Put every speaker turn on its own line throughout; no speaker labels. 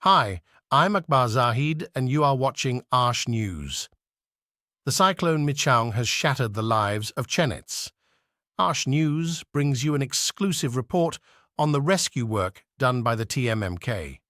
Hi, I'm Akbar Zahid and you are watching Arsh News. The cyclone Michaung has shattered the lives of Chennai. Arsh News brings you an exclusive report on the rescue work done by the Tmmk.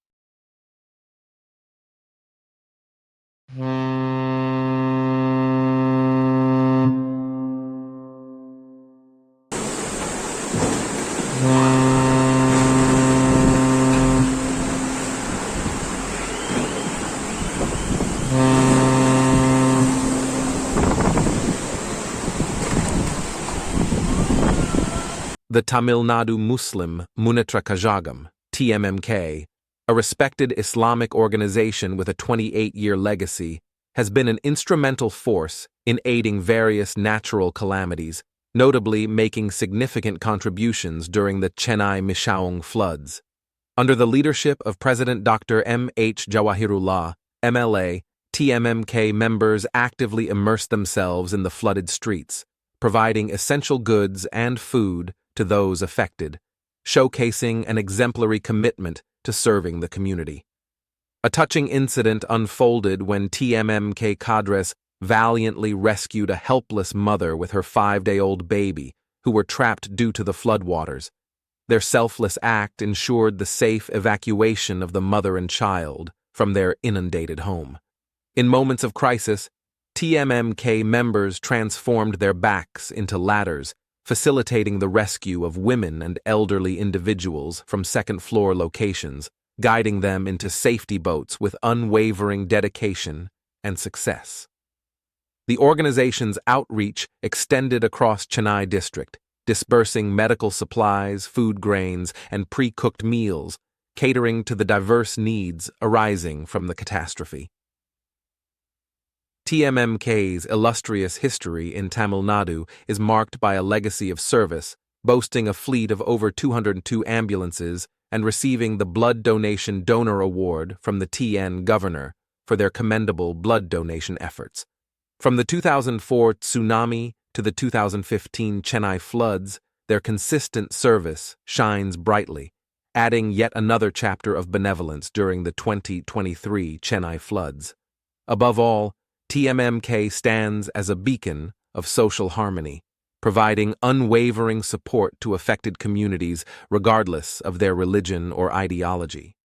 The Tamilnadu Muslim Munnetra Kazhagam, Tmmk, a respected Islamic organization with a 28-year legacy, has been an instrumental force in aiding various natural calamities, notably making significant contributions during the Chennai Michaung Floods. Under the leadership of President Dr. Jawahirullah, MLA, Tmmk members actively immerse themselves in the flooded streets, providing essential goods and food to those affected, showcasing an exemplary commitment to serving the community. A touching incident unfolded when Tmmk cadres valiantly rescued a helpless mother with her 5-day-old baby who were trapped due to the floodwaters. Their selfless act ensured the safe evacuation of the mother and child from their inundated home. In moments of crisis, Tmmk members transformed their backs into ladders, facilitating the rescue of women and elderly individuals from second-floor locations, guiding them into safety boats with unwavering dedication and success. The organization's outreach extended across Chennai district, dispersing medical supplies, food grains, and pre-cooked meals, catering to the diverse needs arising from the catastrophe. Tmmk's illustrious history in Tamil Nadu is marked by a legacy of service, boasting a fleet of over 202 ambulances and receiving the Blood Donation Donor Award from the TN Governor for their commendable blood donation efforts. From the 2004 tsunami to the 2015 Chennai floods, their consistent service shines brightly, adding yet another chapter of benevolence during the 2023 Chennai floods. Above all, Tmmk stands as a beacon of social harmony, providing unwavering support to affected communities regardless of their religion or ideology.